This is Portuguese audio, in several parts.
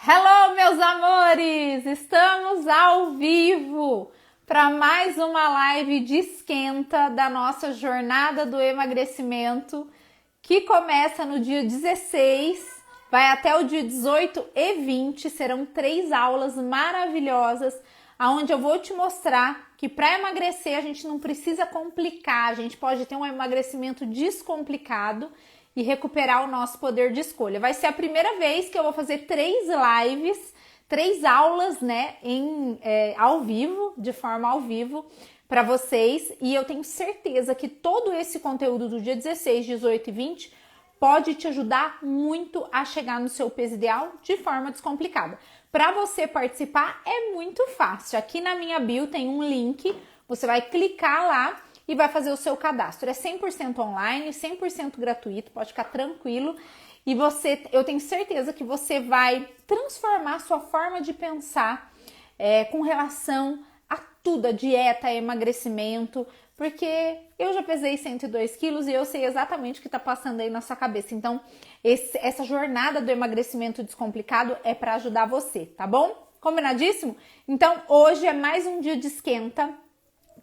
Hello, meus amores! Estamos ao vivo para mais uma live de esquenta da nossa jornada do emagrecimento, que começa no dia 16, vai até o dia 18 e 20. Serão 3 aulas maravilhosas, onde eu vou te mostrar que para emagrecer a gente não precisa complicar, a gente pode ter um emagrecimento descomplicado e recuperar o nosso poder de escolha. Vai ser a primeira vez que eu vou fazer 3 lives, 3 aulas, né, ao vivo, de forma ao vivo, para vocês. E eu tenho certeza que todo esse conteúdo do dia 16, 18 e 20 pode te ajudar muito a chegar no seu peso ideal de forma descomplicada. Para você participar é muito fácil. Aqui na minha bio tem um link, você vai clicar lá e vai fazer o seu cadastro. É 100% online, 100% gratuito, pode ficar tranquilo. E eu tenho certeza que você vai transformar a sua forma de pensar com relação a tudo, a dieta, emagrecimento, porque eu já pesei 102 quilos e eu sei exatamente o que está passando aí na sua cabeça. Então, essa jornada do emagrecimento descomplicado é para ajudar você, tá bom? Combinadíssimo? Então, hoje é mais um dia de esquenta.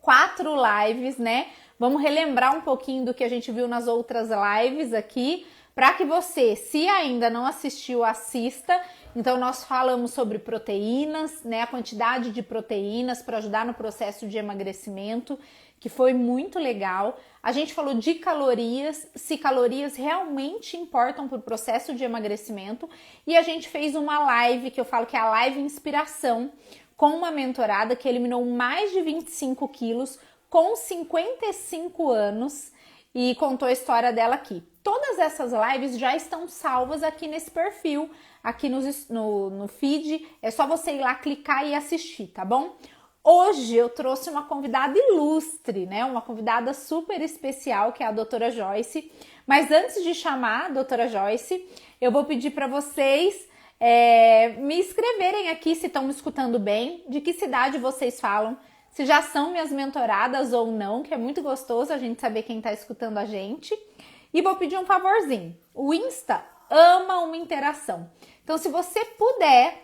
4 lives, né? Vamos relembrar um pouquinho do que a gente viu nas outras lives aqui, para que você, se ainda não assistiu, assista. Então, nós falamos sobre proteínas, né? A quantidade de proteínas para ajudar no processo de emagrecimento, que foi muito legal. A gente falou de calorias, se calorias realmente importam para o processo de emagrecimento. E a gente fez uma live, que eu falo que é a live inspiração, com uma mentorada que eliminou mais de 25 quilos com 55 anos e contou a história dela aqui. Todas essas lives já estão salvas aqui nesse perfil, aqui no feed. É só você ir lá, clicar e assistir, tá bom? Hoje eu trouxe uma convidada ilustre, né? Uma convidada super especial, que é a doutora Joyce. Mas antes de chamar a doutora Joyce, eu vou pedir para vocês me escreverem aqui se estão me escutando bem, de que cidade vocês falam, se já são minhas mentoradas ou não, que é muito gostoso a gente saber quem está escutando a gente. E vou pedir um favorzinho, o Insta ama uma interação, então se você puder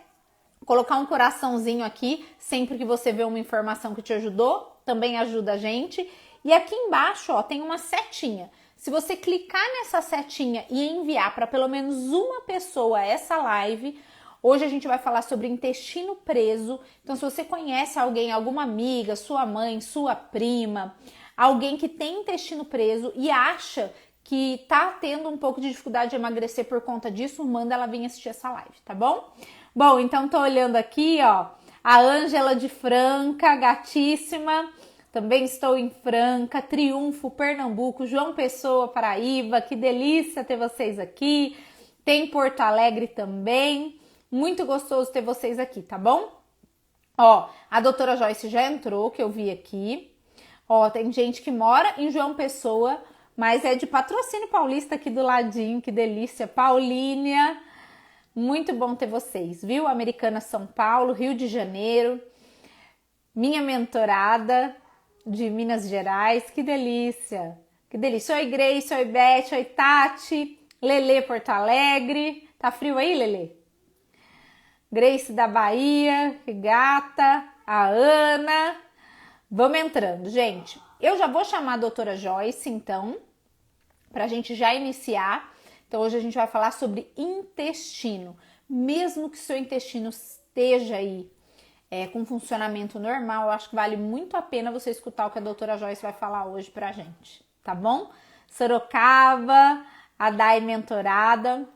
colocar um coraçãozinho aqui sempre que você vê uma informação que te ajudou, também ajuda a gente. E aqui embaixo, ó, tem uma setinha. Se você clicar nessa setinha e enviar para pelo menos uma pessoa essa live, hoje a gente vai falar sobre intestino preso. Então, se você conhece alguém, alguma amiga, sua mãe, sua prima, alguém que tem intestino preso e acha que tá tendo um pouco de dificuldade de emagrecer por conta disso, manda ela vir assistir essa live, tá bom? Bom, então tô olhando aqui, ó, a Ângela de Franca, gatíssima. Também estou em Franca, Triunfo, Pernambuco, João Pessoa, Paraíba. Que delícia ter vocês aqui. Tem Porto Alegre também. Muito gostoso ter vocês aqui, tá bom? Ó, a doutora Joyce já entrou, que eu vi aqui. Ó, tem gente que mora em João Pessoa, mas é de Patrocínio Paulista aqui do ladinho. Que delícia. Paulínia, muito bom ter vocês, viu? Americana, São Paulo, Rio de Janeiro. Minha mentorada de Minas Gerais, que delícia, que delícia. Oi Grace, oi Beth, oi Tati, Lelê Porto Alegre, tá frio aí Lelê? Grace da Bahia, que gata, a Ana, vamos entrando, gente. Eu já vou chamar a doutora Joyce então, pra gente já iniciar. Então hoje a gente vai falar sobre intestino, mesmo que seu intestino esteja aí com funcionamento normal, eu acho que vale muito a pena você escutar o que a doutora Joyce vai falar hoje pra gente, tá bom? Sorocaba, a Dai mentorada,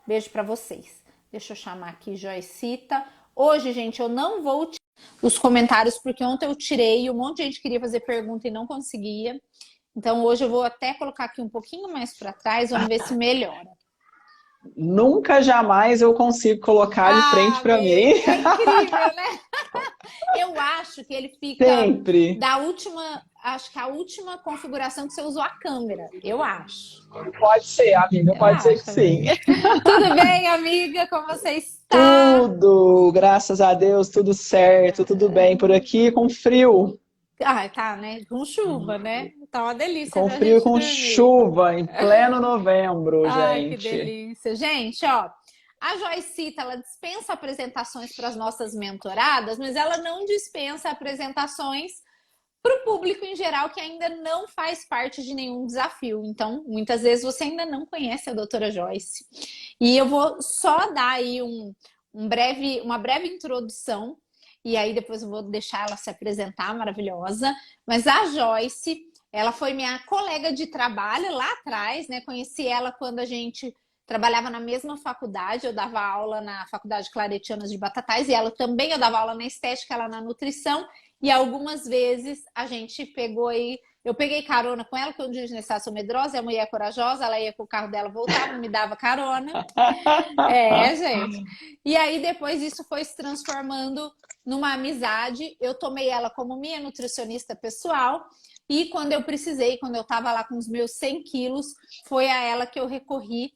beijo pra vocês. Deixa eu chamar aqui Joycita. Hoje, gente, eu não vou tirar os comentários, porque ontem eu tirei, um monte de gente queria fazer pergunta e não conseguia. Então hoje eu vou até colocar aqui um pouquinho mais pra trás, vamos ver se melhora. Nunca, jamais eu consigo colocar de frente para mim. É incrível, né? Eu acho que ele fica Sempre. da última, acho que a última configuração que você usou a câmera, eu acho. Pode ser, amiga, Eu pode ser que acho, sim. amiga. Tudo bem, amiga? Como você está? Tudo, graças a Deus, tudo certo, tudo bem por aqui, com frio. Ah, tá, né? Com chuva, né? Tá uma delícia Com da frio e gente com dormir. chuva, em pleno novembro, Ai, que gente. delícia. Gente, ó, A Joycita, ela dispensa apresentações para as nossas mentoradas, mas ela não dispensa apresentações para o público em geral que ainda não faz parte de nenhum desafio. Então, muitas vezes você ainda não conhece a doutora Joyce. E eu vou só dar aí uma breve introdução, e aí depois eu vou deixar ela se apresentar, maravilhosa. Mas a Joyce, ela foi minha colega de trabalho lá atrás, né? Conheci ela quando a gente trabalhava na mesma faculdade, eu dava aula na Faculdade Claretianas de Batatais, e ela também, eu dava aula na estética, ela na nutrição, e algumas vezes a gente pegou aí, eu peguei carona com ela, que eu dirijo na Estácio Medrosa, é a mulher corajosa, ela ia com o carro dela, voltava, me dava carona. É, gente. E aí depois isso foi se transformando numa amizade, eu tomei ela como minha nutricionista pessoal, e quando eu precisei, quando eu estava lá com os meus 100 quilos, foi a ela que eu recorri,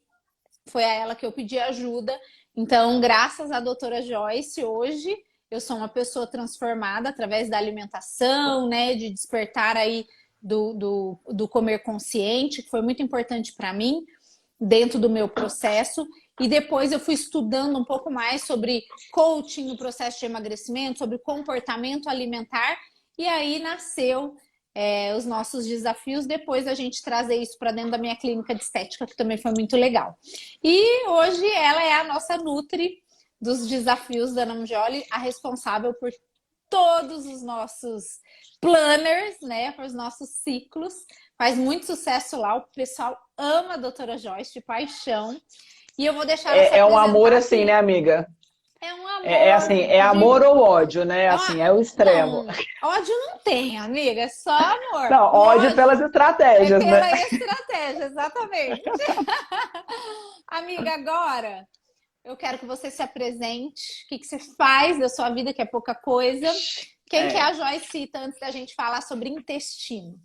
foi a ela que eu pedi ajuda. Então, graças à doutora Joyce, hoje eu sou uma pessoa transformada através da alimentação, né? De despertar aí do comer consciente, que foi muito importante para mim, dentro do meu processo. E depois eu fui estudando um pouco mais sobre coaching no processo de emagrecimento, sobre comportamento alimentar. E aí nasceu os nossos desafios, depois a gente trazer isso para dentro da minha clínica de estética, que também foi muito legal. E hoje ela é a nossa Nutri dos desafios da Namjoli, a responsável por todos os nossos planners, né, para os nossos ciclos. Faz muito sucesso lá, o pessoal ama a doutora Joyce de paixão. E eu vou deixar ela se É um apresentar amor aqui. assim, né, amiga? É um É amor, assim, é amor amiga. ou ódio, né? Assim, é o extremo. Não, ódio não tem, amiga, é só amor. Não, O ódio pelas ódio é estratégias, né? pela estratégia, exatamente. Amiga, agora eu quero que você se apresente. O que você faz da sua vida, que é pouca coisa. Quem que é É. a Joycita, antes da gente falar sobre intestino?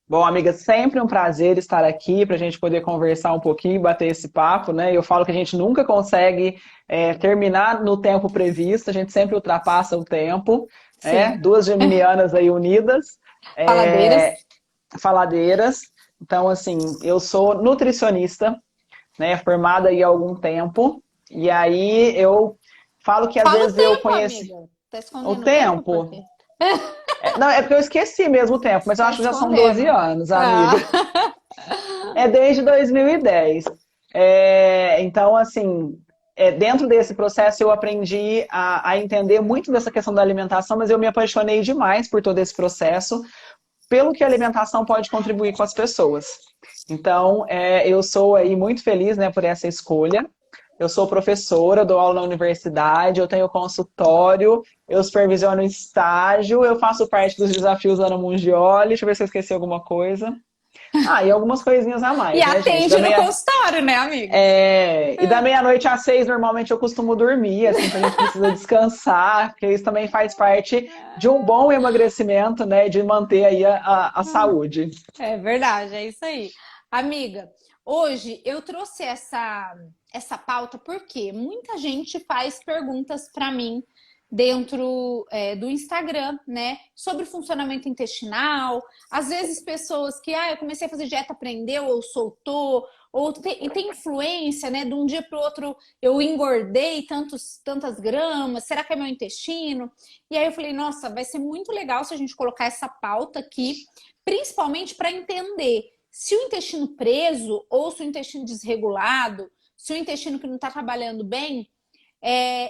Bom, amiga, sempre um prazer estar aqui para a gente poder conversar um pouquinho, bater esse papo, né? Eu falo que a gente nunca consegue terminar no tempo previsto, a gente sempre ultrapassa o tempo, né? Sim. Duas geminianas aí unidas, Faladeiras? é, faladeiras. Então, assim, eu sou nutricionista, né? Formada aí há algum tempo, e aí eu falo que às Fala o vezes eu tempo, conheci amiga. Tá o escondendo o tempo? Por tempo. quê? Não, é porque eu esqueci mesmo o tempo, mas eu Tá acho que já são 12 escondendo. anos, Ah. amiga. É desde 2010. Então, assim, dentro desse processo eu aprendi a entender muito dessa questão da alimentação, mas eu me apaixonei demais por todo esse processo, pelo que a alimentação pode contribuir com as pessoas. Então, eu sou aí muito feliz, né, por essa escolha. Eu sou professora, dou aula na universidade, eu tenho consultório, eu supervisiono estágio, eu faço parte dos desafios da Ana Mungioli. Deixa eu ver se eu esqueci alguma coisa. Ah, e algumas coisinhas a E mais, né, gente? atende no consultório, né, amiga? E da meia-noite às 6, normalmente eu costumo dormir, assim, que a gente precisa descansar, porque isso também faz parte de um bom emagrecimento, né? De manter aí a saúde. É verdade, é isso aí. Amiga, hoje eu trouxe essa pauta porque muita gente faz perguntas para mim dentro do Instagram, né? Sobre funcionamento intestinal. Às vezes pessoas que, eu comecei a fazer dieta, aprendeu ou soltou, ou tem influência, né? De um dia para o outro eu engordei tantas gramas, será que é meu intestino? E aí eu falei, nossa, vai ser muito legal se a gente colocar essa pauta aqui, principalmente para entender se o intestino preso ou se o intestino desregulado, se o intestino que não está trabalhando bem,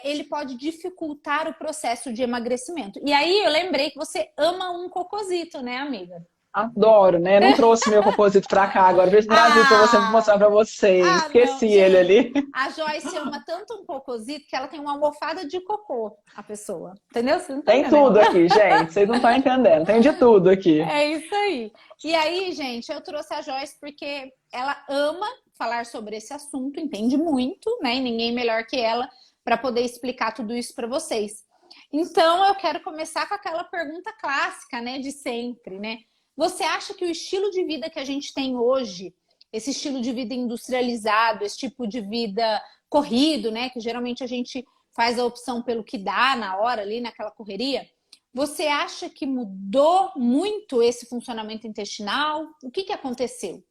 ele pode dificultar o processo de emagrecimento. E aí eu lembrei que você ama um cocosito, né, amiga? Adoro, né? Não trouxe meu composito pra cá agora. Vejo no Brasil pra você Ah, mostrar pra vocês. não, Esqueci ele gente. ali. A Joyce ama tanto um cocosito que ela tem uma almofada de cocô, a pessoa. Entendeu? Você não tá Tem entendendo? tudo aqui, gente. Vocês não estão entendendo. Tem de tudo aqui. É isso aí. E aí, gente, eu trouxe a Joyce porque ela ama falar sobre esse assunto, entende muito, né? E ninguém melhor que ela para poder explicar tudo isso para vocês. Então, eu quero começar com aquela pergunta clássica, né, de sempre, né? Você acha que o estilo de vida que a gente tem hoje, esse estilo de vida industrializado, esse tipo de vida corrido, né, que geralmente a gente faz a opção pelo que dá na hora ali, naquela correria, você acha que mudou muito esse funcionamento intestinal? O que aconteceu?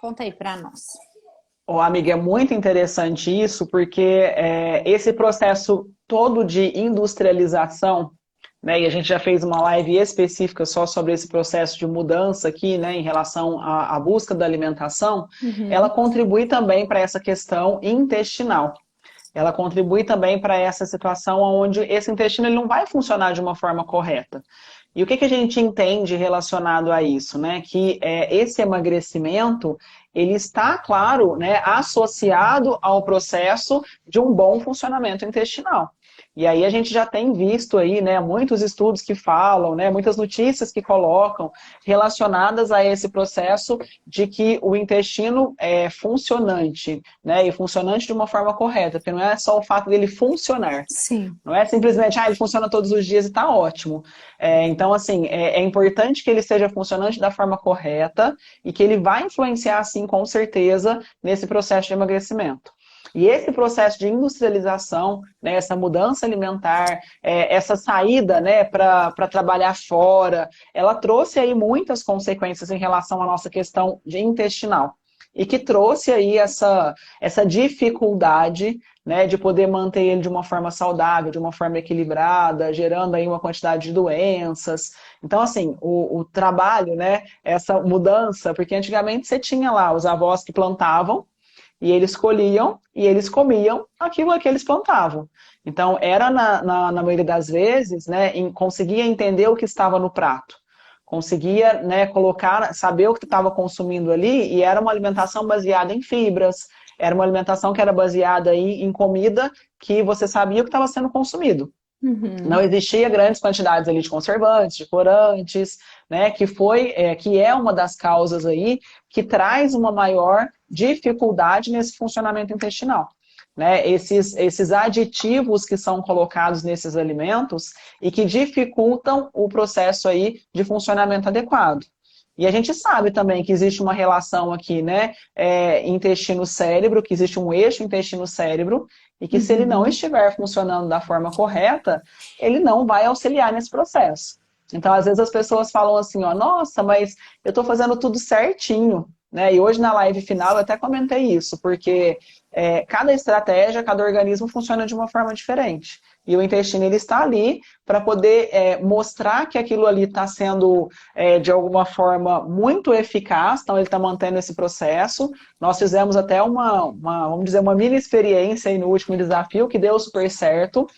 Conta aí para nós. Ó, amiga, é muito interessante isso, porque esse processo todo de industrialização, né, e a gente já fez uma live específica só sobre esse processo de mudança aqui, né, em relação à busca da alimentação, ela Uhum. contribui também para essa questão intestinal. Ela contribui também para essa situação onde esse intestino ele não vai funcionar de uma forma correta. E o que a gente entende relacionado a isso, né? Que esse emagrecimento ele está, claro, né, associado ao processo de um bom funcionamento intestinal. E aí a gente já tem visto aí, né, muitos estudos que falam, né, muitas notícias que colocam relacionadas a esse processo de que o intestino é funcionante, né, e funcionante de uma forma correta, porque não é só o fato dele funcionar. Sim. Não é simplesmente, ele funciona todos os dias e está ótimo. Então, assim, é importante que ele seja funcionante da forma correta e que ele vai influenciar, sim, com certeza, nesse processo de emagrecimento. E esse processo de industrialização, né, essa mudança alimentar, essa saída, né, para trabalhar fora, ela trouxe aí muitas consequências em relação à nossa questão de intestinal. E que trouxe aí essa dificuldade, né, de poder manter ele de uma forma saudável, de uma forma equilibrada, gerando aí uma quantidade de doenças. Então, assim, o trabalho, né, essa mudança, porque antigamente você tinha lá os avós que plantavam, e eles colhiam e eles comiam aquilo que eles plantavam. Então, era na maioria das vezes, né, conseguia entender o que estava no prato. Conseguia, né, colocar, saber o que estava consumindo ali, e era uma alimentação baseada em fibras, era uma alimentação que era baseada aí em comida que você sabia o que estava sendo consumido. Não Uhum. existia grandes quantidades ali de conservantes, de corantes, né, que é uma das causas aí que traz uma maior dificuldade nesse funcionamento intestinal. Né, esses aditivos que são colocados nesses alimentos e que dificultam o processo aí de funcionamento adequado. E a gente sabe também que existe uma relação aqui, né, intestino-cérebro, que existe um eixo intestino-cérebro, e que se ele não Uhum. estiver funcionando da forma correta, ele não vai auxiliar nesse processo. Então, às vezes as pessoas falam assim, ó, nossa, mas eu estou fazendo tudo certinho, né? E hoje na live final eu até comentei isso, porque cada estratégia, cada organismo funciona de uma forma diferente. E o intestino ele está ali para poder mostrar que aquilo ali está sendo de alguma forma muito eficaz, então ele está mantendo esse processo. Nós fizemos até vamos dizer, uma mini experiência aí no último desafio que deu super certo,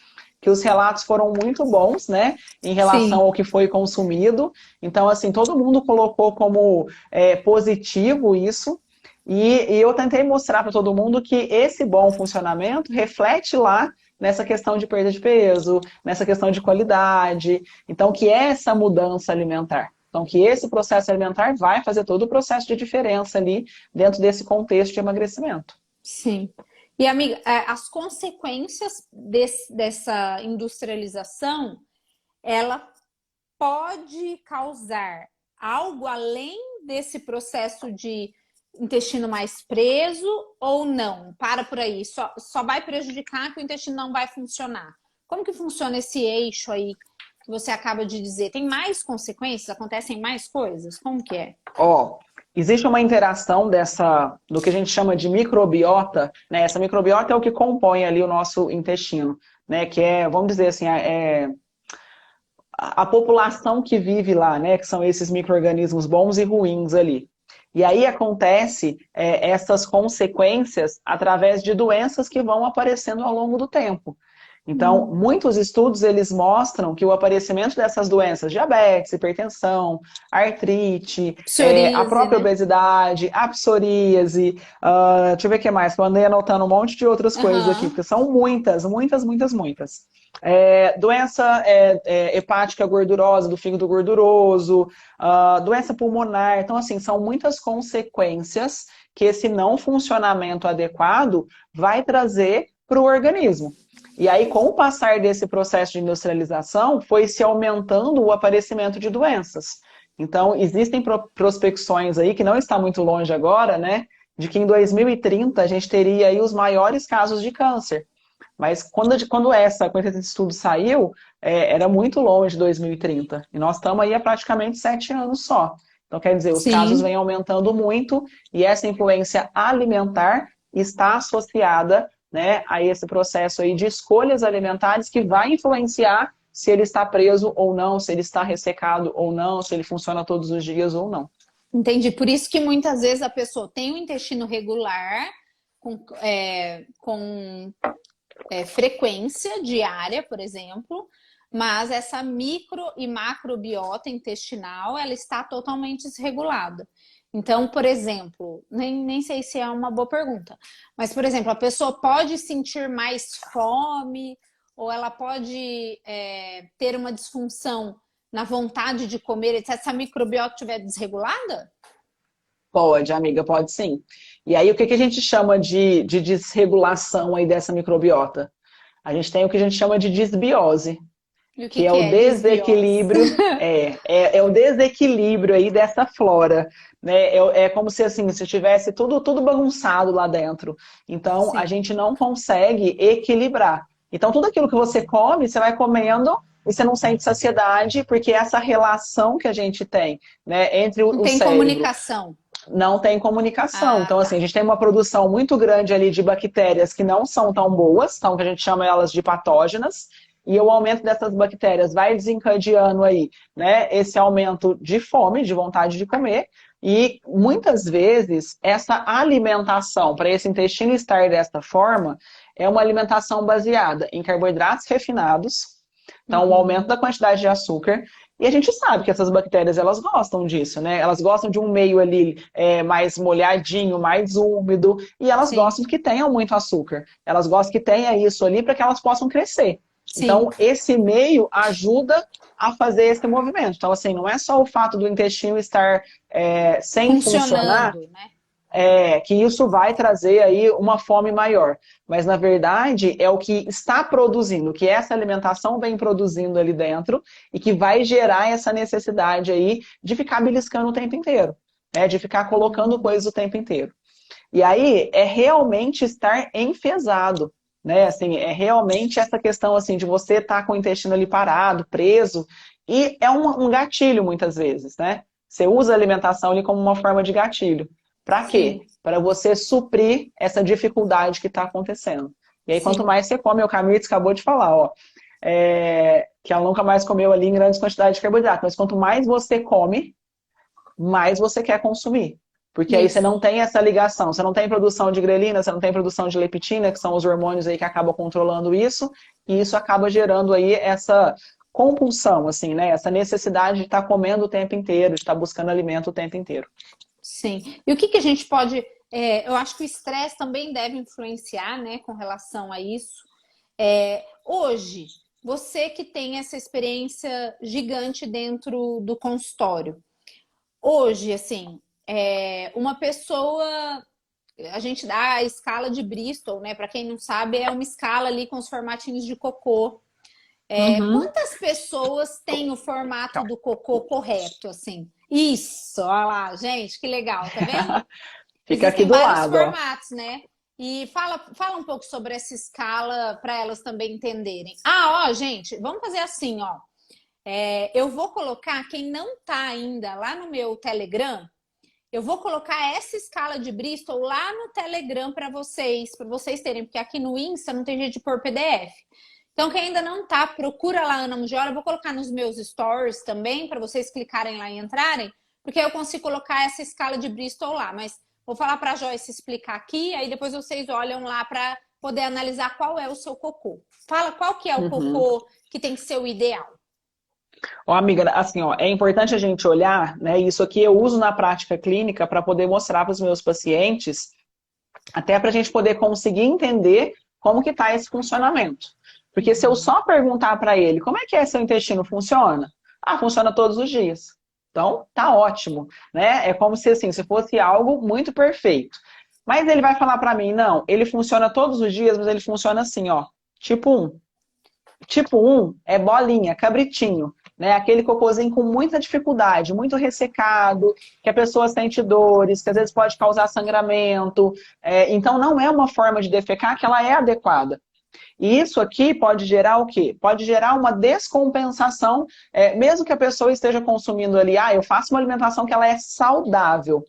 que os relatos foram muito bons, né, em relação Sim. ao que foi consumido. Então, assim, todo mundo colocou como positivo isso. E eu tentei mostrar para todo mundo que esse bom funcionamento reflete lá nessa questão de perda de peso, nessa questão de qualidade. Então, que é essa mudança alimentar. Então, que esse processo alimentar vai fazer todo o processo de diferença ali dentro desse contexto de emagrecimento. Sim. E, amiga, as consequências dessa industrialização, ela pode causar algo além desse processo de intestino mais preso ou não? Para por aí, só vai prejudicar que o intestino não vai funcionar. Como que funciona esse eixo aí que você acaba de dizer? Tem mais consequências? Acontecem mais coisas? Como que é? Ó, existe uma interação do que a gente chama de microbiota, né? Essa microbiota é o que compõe ali o nosso intestino, né? Que vamos dizer assim, a população que vive lá, né? Que são esses micro-organismos bons e ruins ali. E aí acontece essas consequências através de doenças que vão aparecendo ao longo do tempo. Então, Hum. muitos estudos eles mostram que o aparecimento dessas doenças, diabetes, hipertensão, artrite, a Psoríase, própria né? obesidade, a psoríase, deixa eu ver o que mais, que eu andei anotando um monte de outras coisas aqui, Aham. porque são muitas, muitas, muitas, muitas. Doença hepática gordurosa, do fígado gorduroso, doença pulmonar. Então, assim, são muitas consequências que esse não funcionamento adequado vai trazer para o organismo. E aí, com o passar desse processo de industrialização, foi se aumentando o aparecimento de doenças. Então, existem prospecções aí, que não está muito longe agora, né? De que em 2030 a gente teria aí os maiores casos de câncer. Mas quando esse estudo saiu, era muito longe de 2030. E nós estamos aí há praticamente 7 anos só. Então, quer dizer, os casos Sim. vêm aumentando muito e essa influência alimentar está associada, né, a esse processo aí de escolhas alimentares que vai influenciar se ele está preso ou não, se ele está ressecado ou não, se ele funciona todos os dias ou não. Entendi. Por isso que muitas vezes a pessoa tem um intestino regular, com frequência diária, por exemplo, mas essa micro e macrobiota intestinal, ela está totalmente desregulada. Então, por exemplo, nem sei se é uma boa pergunta, mas, por exemplo, a pessoa pode sentir mais fome ou ela pode ter uma disfunção na vontade de comer, etc. Se a microbiota estiver desregulada? Pode, amiga, pode sim. E aí, o que a gente chama de desregulação aí dessa microbiota? A gente tem o que a gente chama de disbiose, E o que é o desequilíbrio, é o desequilíbrio aí dessa flora, né? É como se assim, se tivesse tudo bagunçado lá dentro. Então, Sim. a gente não consegue equilibrar. Então, tudo aquilo que você come, você vai comendo e você não sente saciedade, porque essa relação que a gente tem, né, entre Não o tem cérebro comunicação. não tem comunicação. Ah, Então, tá. assim, a gente tem uma produção muito grande ali de bactérias que não são tão boas, então que a gente chama elas de patógenas, e o aumento dessas bactérias vai desencadeando aí, né, esse aumento de fome, de vontade de comer, e muitas vezes essa alimentação para esse intestino estar desta forma é uma alimentação baseada em carboidratos refinados, então o aumento da quantidade de açúcar. E a gente sabe que essas bactérias, elas gostam disso, né? Elas gostam de um meio ali mais molhadinho, mais úmido, e elas Sim, gostam que tenham muito açúcar. Elas gostam que tenha isso ali para que elas possam crescer. sim. Então, esse meio ajuda a fazer esse movimento. Então, assim, não é só o fato do intestino estar sem funcionar, Funcionando, né? que isso vai trazer aí uma fome maior. Mas, na verdade, é o que está produzindo, o que essa alimentação vem produzindo ali dentro e que vai gerar essa necessidade aí de ficar beliscando o tempo inteiro, né? De ficar colocando coisas o tempo inteiro. E aí, é realmente estar enfesado, né? Assim, é realmente essa questão assim, de você estar com o intestino ali parado, preso, e é um gatilho muitas vezes, né? Você usa a alimentação ali como uma forma de gatilho. Para quê? Sim, Para você suprir essa dificuldade que está acontecendo. E aí, quanto sim, mais você come, o Camille acabou de falar, ó, que ela nunca mais comeu ali em grandes quantidades de carboidrato, mas quanto mais você come, mais você quer consumir. Porque aí você isso. não tem essa ligação, você não tem produção de grelina, você não tem produção de leptina, que são os hormônios aí que acabam controlando isso, e isso acaba gerando aí essa compulsão, assim, né? Essa necessidade de estar comendo o tempo inteiro, de estar buscando alimento o tempo inteiro. Sim. E o que a gente pode. Eu acho que o estresse também deve influenciar, né, com relação a isso. Hoje, você que tem essa experiência gigante dentro do consultório, hoje, assim, uma pessoa. A gente dá a escala de Bristol, né? Para quem não sabe, é uma escala ali com os formatinhos de cocô. Uhum. Quantas pessoas têm o formato do cocô correto, assim? Isso, olha lá, gente, que legal, tá vendo? Fica aqui Existem do vários lado, ó. formatos, né? E fala um pouco sobre essa escala para elas também entenderem. Ah, ó, gente, vamos fazer assim, ó. Eu vou colocar, quem não tá ainda lá no meu Telegram, eu vou colocar essa escala de Bristol lá no Telegram para vocês terem, porque aqui no Insta não tem jeito de pôr PDF. Então, quem ainda não tá, procura lá Ana Mugiola. Eu vou colocar nos meus stories também, para vocês clicarem lá e entrarem, porque aí eu consigo colocar essa escala de Bristol lá. Mas vou falar para a Joyce explicar aqui, aí depois vocês olham lá para poder analisar qual é o seu cocô. Fala qual que é o Uhum. cocô que tem que ser o ideal. Ó, amiga, assim, ó, é importante a gente olhar, né? Isso aqui eu uso na prática clínica para poder mostrar para os meus pacientes, até para a gente poder conseguir entender como que está esse funcionamento. Porque se eu só perguntar para ele como é que seu intestino funciona, funciona todos os dias. Então, tá ótimo, né? É como se assim, se fosse algo muito perfeito. Mas ele vai falar para mim, não, ele funciona todos os dias, mas ele funciona assim, ó, tipo um. Tipo um é bolinha, cabritinho, né? Aquele cocôzinho com muita dificuldade, muito ressecado, que a pessoa sente dores, que às vezes pode causar sangramento. Então, não é uma forma de defecar que ela é adequada. E isso aqui pode gerar o quê? Pode gerar uma descompensação, mesmo que a pessoa esteja consumindo ali, eu faço uma alimentação que ela é saudável,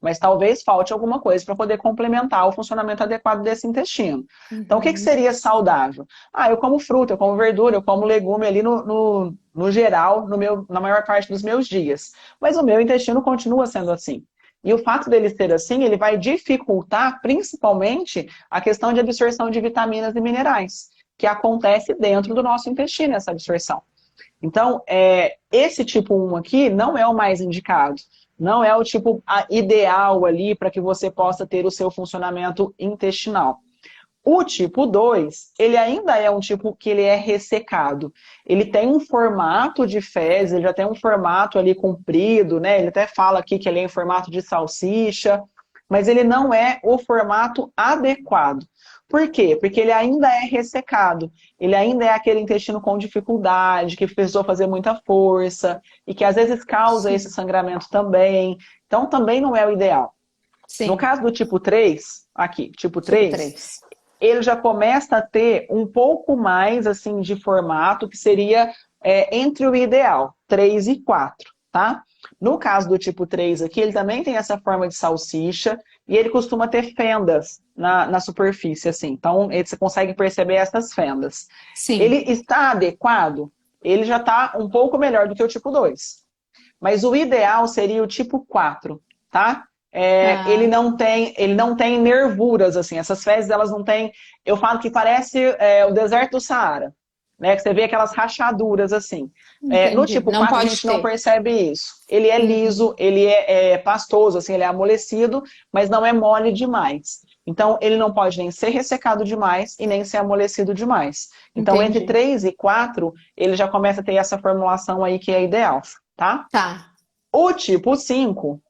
mas talvez falte alguma coisa para poder complementar o funcionamento adequado desse intestino. Então, o que seria saudável? Eu como fruta, eu como verdura, eu como legume ali no geral, na maior parte dos meus dias. Mas o meu intestino continua sendo assim. E o fato dele ser assim, ele vai dificultar principalmente a questão de absorção de vitaminas e minerais, que acontece dentro do nosso intestino, essa absorção. Então, esse tipo 1 aqui não é o mais indicado. Não é o tipo ideal ali para que você possa ter o seu funcionamento intestinal. O tipo 2, ele ainda é um tipo que ele é ressecado. Ele tem um formato de fezes, ele já tem um formato ali comprido, né? Ele até fala aqui que ele é em formato de salsicha, mas ele não é o formato adequado. Por quê? Porque ele ainda é ressecado. Ele ainda é aquele intestino com dificuldade, que precisou fazer muita força, e que às vezes causa esse sangramento também. Então, também não é o ideal. Sim. No caso do tipo 3, aqui, tipo 3, ele já começa a ter um pouco mais assim de formato, que seria entre o ideal, 3 e 4, tá? No caso do tipo 3 aqui, ele também tem essa forma de salsicha e ele costuma ter fendas na superfície, assim. Então, você consegue perceber essas fendas. Sim. Ele está adequado? Ele já está um pouco melhor do que o tipo 2. Mas o ideal seria o tipo 4, tá? Ele não tem nervuras, assim. Essas fezes, elas não têm... Eu falo que parece o deserto do Saara, né? Que você vê aquelas rachaduras, assim. No tipo 4, a gente não percebe isso. Ele é liso, ele é pastoso, assim, ele é amolecido, mas não é mole demais. Então, ele não pode nem ser ressecado demais e nem ser amolecido demais. Então, entre 3 e 4, ele já começa a ter essa formulação aí que é ideal, tá? Tá. O tipo 5...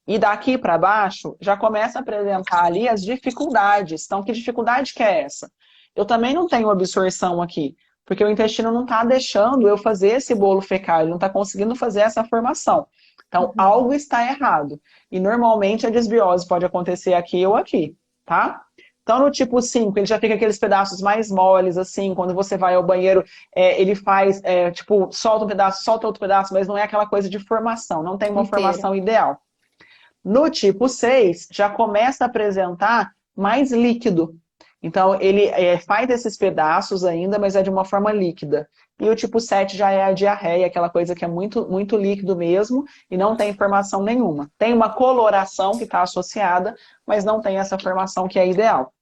E daqui para baixo, já começa a apresentar ali as dificuldades. Então, que dificuldade que é essa? Eu também não tenho absorção aqui, porque o intestino não está deixando eu fazer esse bolo fecal, ele não está conseguindo fazer essa formação. Então, algo está errado. E, normalmente, a desbiose pode acontecer aqui ou aqui, tá? Então, no tipo 5, ele já fica aqueles pedaços mais moles, assim, quando você vai ao banheiro, ele faz, tipo, solta um pedaço, solta outro pedaço, mas não é aquela coisa de formação, não tem uma formação ideal. No tipo 6, já começa a apresentar mais líquido. Então, ele faz esses pedaços ainda, mas é de uma forma líquida. E o tipo 7 já é a diarreia, aquela coisa que é muito, muito líquido mesmo e não tem formação nenhuma. Tem uma coloração que está associada, mas não tem essa formação que é ideal.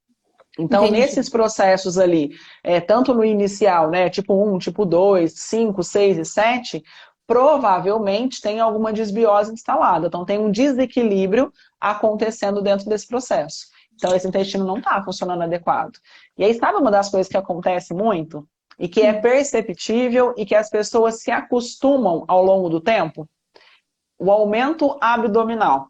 Então, nesses processos ali, tanto no inicial, né, tipo 1, tipo 2, 5, 6 e 7, provavelmente tem alguma desbiose instalada. Então, tem um desequilíbrio acontecendo dentro desse processo. Então, esse intestino não está funcionando adequado. E aí, sabe uma das coisas que acontece muito? E que é perceptível e que as pessoas se acostumam ao longo do tempo? O aumento abdominal.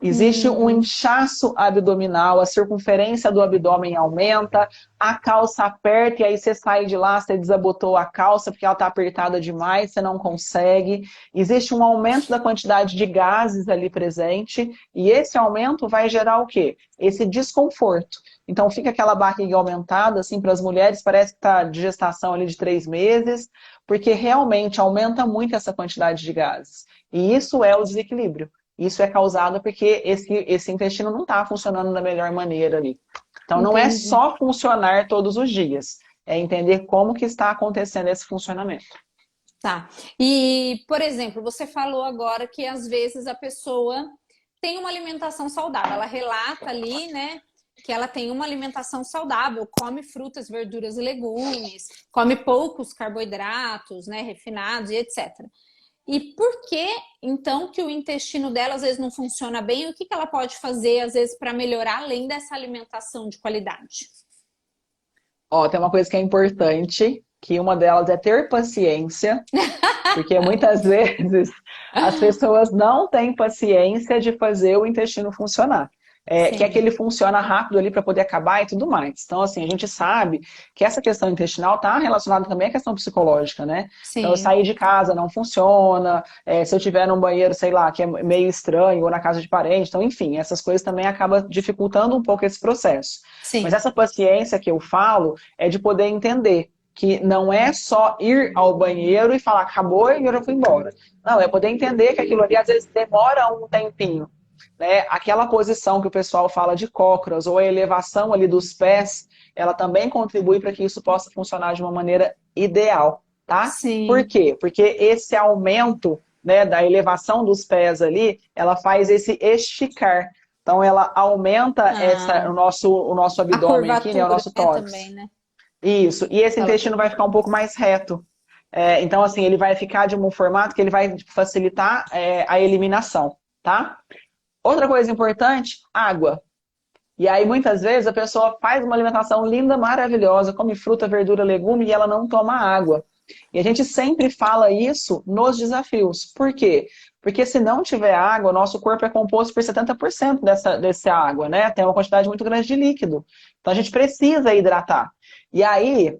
Existe um inchaço abdominal, a circunferência do abdômen aumenta, a calça aperta e aí você sai de lá, você desabotou a calça porque ela está apertada demais, você não consegue. Existe um aumento da quantidade de gases ali presente e esse aumento vai gerar o quê? Esse desconforto. Então fica aquela barriga aumentada, assim, para as mulheres, parece que está de gestação ali de 3 meses, porque realmente aumenta muito essa quantidade de gases. E isso é o desequilíbrio. Isso é causado porque esse intestino não está funcionando da melhor maneira ali. Então, não é só funcionar todos os dias. É entender como que está acontecendo esse funcionamento. Tá. E, por exemplo, você falou agora que às vezes a pessoa tem uma alimentação saudável. Ela relata ali, né, que ela tem uma alimentação saudável, come frutas, verduras e legumes, come poucos carboidratos, né, refinados e etc. E por que, então, que o intestino dela às vezes não funciona bem? O que ela pode fazer, às vezes, para melhorar, além dessa alimentação de qualidade? Tem uma coisa que é importante, que uma delas é ter paciência, porque muitas vezes as pessoas não têm paciência de fazer o intestino funcionar. Quer que ele funcione rápido ali para poder acabar e tudo mais. Então, assim, a gente sabe que essa questão intestinal está relacionada também à questão psicológica, né? Sim. Então, eu sair de casa não funciona, se eu tiver num banheiro, sei lá, que é meio estranho, ou na casa de parente, então, enfim, essas coisas também acabam dificultando um pouco esse processo. Sim. Mas essa paciência que eu falo é de poder entender que não é só ir ao banheiro e falar, acabou e eu já fui embora. Não, é poder entender que aquilo ali às vezes demora um tempinho. né, aquela posição que o pessoal fala de cócoras, ou a elevação ali dos pés, ela também contribui para que isso possa funcionar de uma maneira ideal, tá? Por Sim. quê? Porque esse aumento, né, da elevação dos pés ali, ela faz esse esticar. Então, ela aumenta Ah, o nosso a abdômen aqui, né, o curvatura, nosso né, tórax. também, né? Isso. E esse Aquela intestino vai ficar um curvatura. pouco mais reto. Então, assim, ele vai ficar de um formato que ele vai facilitar a eliminação, tá? Outra coisa importante, água. E aí, muitas vezes, a pessoa faz uma alimentação linda, maravilhosa, come fruta, verdura, legume, e ela não toma água. E a gente sempre fala isso nos desafios. Por quê? Porque se não tiver água, o nosso corpo é composto por 70% dessa água, né? Tem uma quantidade muito grande de líquido. Então a gente precisa hidratar. E aí,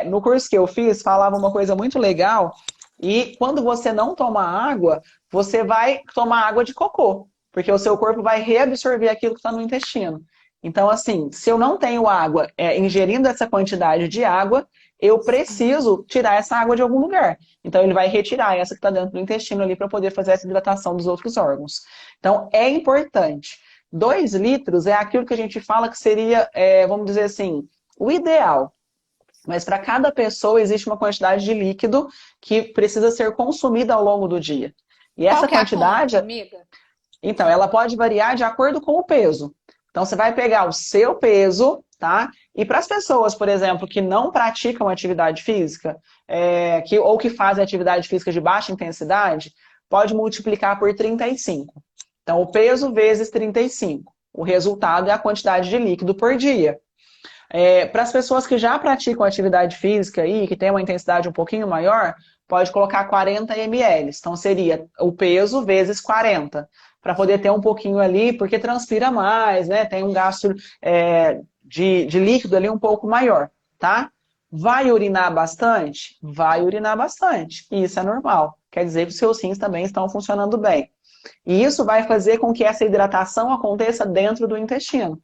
no curso que eu fiz, falava uma coisa muito legal. E quando você não toma água, você vai tomar água de cocô. Porque o seu corpo vai reabsorver aquilo que está no intestino. Então, assim, se eu não tenho água, ingerindo essa quantidade de água, eu preciso tirar essa água de algum lugar. Então, ele vai retirar essa que está dentro do intestino ali para poder fazer essa hidratação dos outros órgãos. Então, é importante. 2 litros é aquilo que a gente fala que seria, vamos dizer assim, o ideal. Mas para cada pessoa existe uma quantidade de líquido que precisa ser consumida ao longo do dia. E Qual essa que é a conta, quantidade, amiga? então, ela pode variar de acordo com o peso. Então, você vai pegar o seu peso, tá? E para as pessoas, por exemplo, que não praticam atividade física, ou que fazem atividade física de baixa intensidade, pode multiplicar por 35. Então, o peso vezes 35. O resultado é a quantidade de líquido por dia. Para as pessoas que já praticam atividade física e que têm uma intensidade um pouquinho maior, pode colocar 40 ml. Então, seria o peso vezes 40 para poder ter um pouquinho ali, porque transpira mais, né? Tem um gasto de líquido ali um pouco maior, tá? Vai urinar bastante? Vai urinar bastante. E isso é normal. Quer dizer que os seus rins também estão funcionando bem. E isso vai fazer com que essa hidratação aconteça dentro do intestino.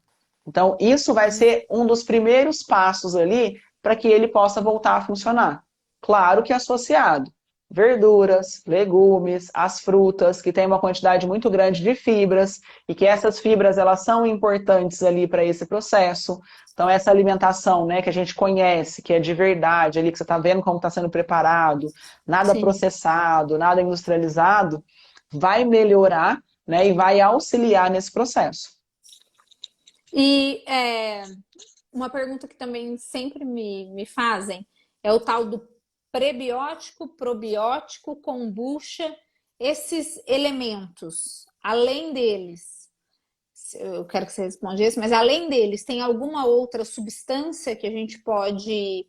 Então, isso vai ser um dos primeiros passos ali para que ele possa voltar a funcionar. Claro que associado verduras, legumes, as frutas, que tem uma quantidade muito grande de fibras, e que essas fibras elas são importantes ali para esse processo. Então, essa alimentação, né, que a gente conhece, que é de verdade, ali que você está vendo como está sendo preparado, nada Sim. processado, nada industrializado, vai melhorar, né, e vai auxiliar nesse processo. E uma pergunta que também sempre me fazem é o tal do prebiótico, probiótico, kombucha, esses elementos, além deles, eu quero que você responda isso, mas além deles, tem alguma outra substância que a gente pode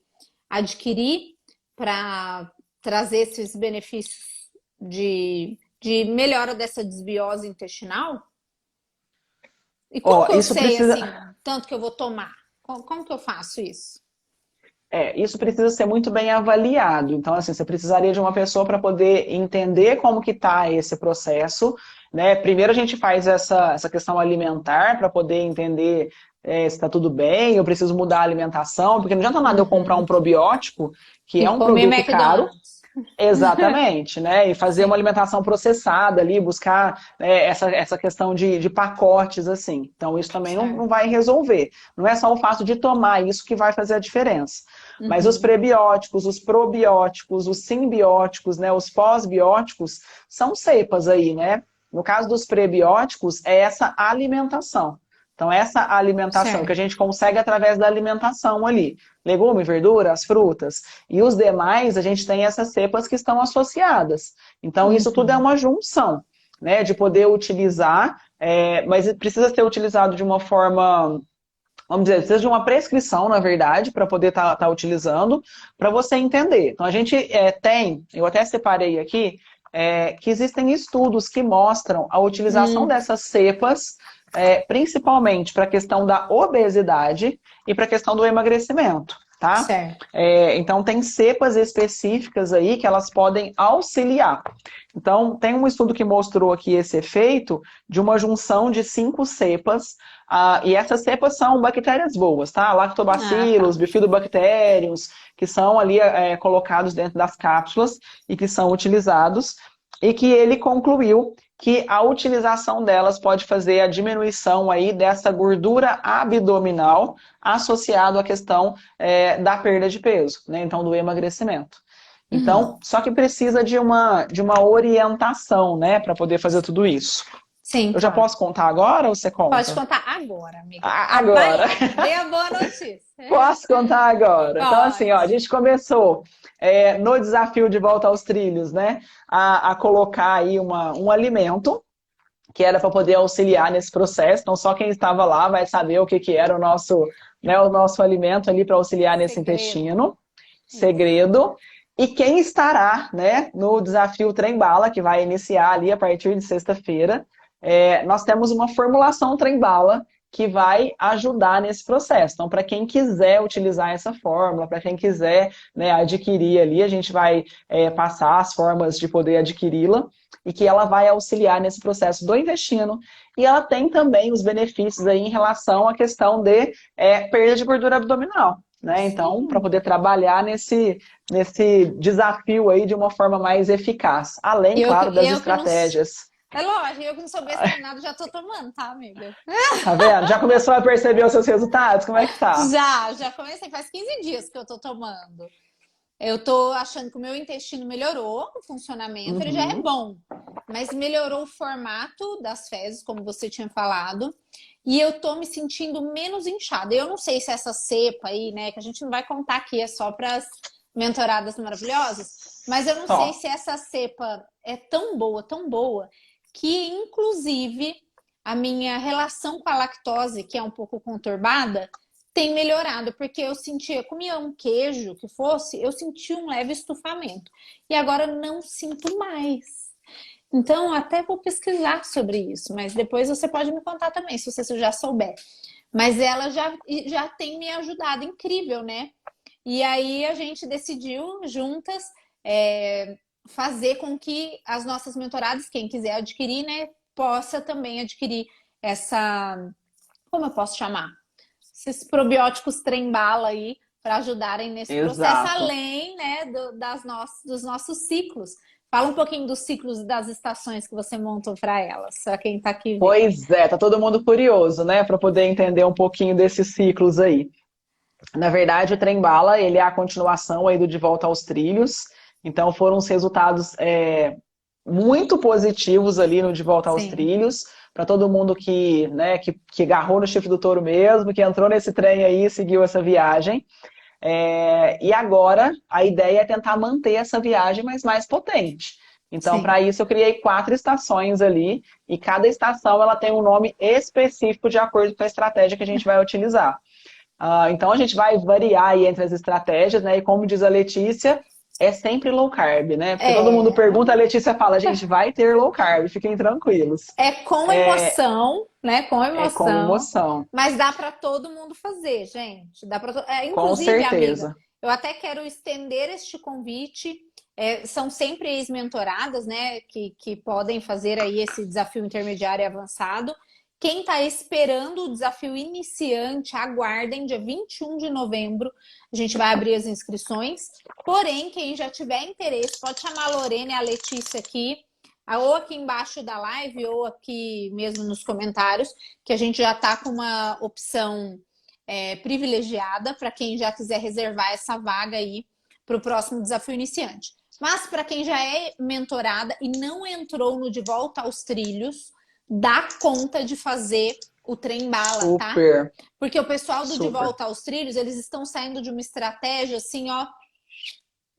adquirir para trazer esses benefícios de melhora dessa desbiose intestinal? E como Ó, que eu isso sei, precisa, assim, tanto que eu vou tomar? Como que eu faço isso? isso precisa ser muito bem avaliado. Então, assim, você precisaria de uma pessoa para poder entender como que está esse processo, né? Primeiro a gente faz essa questão alimentar para poder entender se está tudo bem, eu preciso mudar a alimentação, porque não adianta nada eu comprar um Uhum. probiótico, que é E um comer produto caro. McDonald's. Exatamente, né? E fazer uma Sim, alimentação processada ali, buscar essa questão de pacotes, assim. Então, isso também não certo. vai resolver. Não é só o fato de tomar isso que vai fazer a diferença. Mas os Uhum. prebióticos, os probióticos, os simbióticos, né? Os pós-bióticos são cepas aí, né? No caso dos prebióticos, é essa alimentação. Então, essa alimentação que a Certo. gente consegue através da alimentação ali. Legume, verdura, as frutas. E os demais, a gente tem essas cepas que estão associadas. Então, isso tudo é Uhum. uma junção, né? De poder utilizar, mas precisa ser utilizado de uma forma, vamos dizer, precisa de uma prescrição, na verdade, para poder estar utilizando, para você entender. Então, a gente eu até separei aqui, que existem estudos que mostram a utilização Hum, dessas cepas, principalmente para a questão da obesidade e para a questão do emagrecimento, tá? certo. Então, tem cepas específicas aí que elas podem auxiliar. Então, tem um estudo que mostrou aqui esse efeito de uma junção de 5 cepas, e essas cepas são bactérias boas, tá? Ah, Lactobacillus, tá. bifidobacteriums, que são ali colocados dentro das cápsulas e que são utilizados, e que ele concluiu que a utilização delas pode fazer a diminuição aí dessa gordura abdominal associado à questão da perda de peso, né? Então, do emagrecimento. Então, só que precisa de uma orientação, né, para poder fazer tudo isso. Sim, Eu já claro. posso contar agora ou você Pode conta? contar agora, amiga. Agora. Dê a boa notícia. Posso contar agora? Então, assim, ó, a Pode. gente começou no desafio de volta aos trilhos, né, a colocar aí um alimento que era para poder auxiliar nesse processo. Então, só quem estava lá vai saber o que era né, o nosso alimento ali para auxiliar nesse Segredo. intestino. Isso. Segredo. E quem estará, né, no desafio Trem Bala, que vai iniciar ali a partir de sexta-feira, nós temos uma formulação Trem Bala que vai ajudar nesse processo. Então, para quem quiser utilizar essa fórmula, para quem quiser, né, adquirir ali, a gente vai passar as formas de poder adquiri-la e que ela vai auxiliar nesse processo do intestino. E ela tem também os benefícios aí em relação à questão de perda de gordura abdominal. Né? Então, para Sim. poder trabalhar nesse desafio aí de uma forma mais eficaz. Além, claro, das Eu que não. estratégias. É lógico, eu que não sou besta nem nada, já tô tomando, tá, amiga? Tá vendo? Já começou a perceber os seus resultados? Como é que tá? Já comecei, faz 15 dias que eu tô tomando. Eu tô achando que o meu intestino melhorou o funcionamento, ele já é Uhum. bom, mas melhorou o formato das fezes, como você tinha falado, e eu tô me sentindo menos inchada. Eu não sei se essa cepa aí, né, que a gente não vai contar aqui, é só para as mentoradas maravilhosas, mas eu não sei Ó, se essa cepa é tão boa, que inclusive a minha relação com a lactose, que é um pouco conturbada, tem melhorado, porque eu sentia, comia um queijo que fosse, eu sentia um leve estufamento. E agora não sinto mais. Então, até vou pesquisar sobre isso, mas depois você pode me contar também, se você já souber. Mas ela já tem me ajudado, incrível, né? E aí a gente decidiu juntas fazer com que as nossas mentoradas, quem quiser adquirir, né, possa também adquirir essa, como eu posso chamar? Esses probióticos trem-bala aí para ajudarem nesse processo, exato. além, né, dos nossos ciclos. Fala um pouquinho dos ciclos e das estações que você montou para elas, para quem está aqui vendo. Pois é, tá todo mundo curioso, né, para poder entender um pouquinho desses ciclos aí. Na verdade, o Trem Bala, ele é a continuação aí do De Volta aos Trilhos. Então, foram os resultados muito positivos ali no De Volta aos Sim, Trilhos, para todo mundo né, que agarrou no chifre do touro mesmo, que entrou nesse trem aí e seguiu essa viagem. E agora, a ideia é tentar manter essa viagem, mas mais potente. Então, sim. para isso, eu criei 4 estações ali, e cada estação ela tem um nome específico de acordo com a estratégia que a gente vai utilizar. Então a gente vai variar aí entre as estratégias, né? E como diz a Letícia, é sempre low carb, né? Porque todo mundo É, pergunta, a Letícia fala, gente, vai ter low carb, fiquem tranquilos. é com emoção, né? Com É com emoção, emoção, mas dá para todo mundo fazer, gente. Dá para com inclusive, amiga, certeza. eu até quero estender este convite. São sempre ex-mentoradas, né, que podem fazer aí esse desafio intermediário e avançado. Quem está esperando o desafio iniciante, aguardem, dia 21 de novembro, a gente vai abrir as inscrições. Porém, quem já tiver interesse, pode chamar a Lorena e a Letícia aqui, ou aqui embaixo da live, ou aqui mesmo nos comentários, que a gente já está com uma opção privilegiada para quem já quiser reservar essa vaga aí para o próximo desafio iniciante. Mas para quem já é mentorada e não entrou no De Volta aos Trilhos, dá conta de fazer o trem bala, tá? Super, Porque o pessoal do De super. Volta aos Trilhos, eles estão saindo de uma estratégia assim, ó,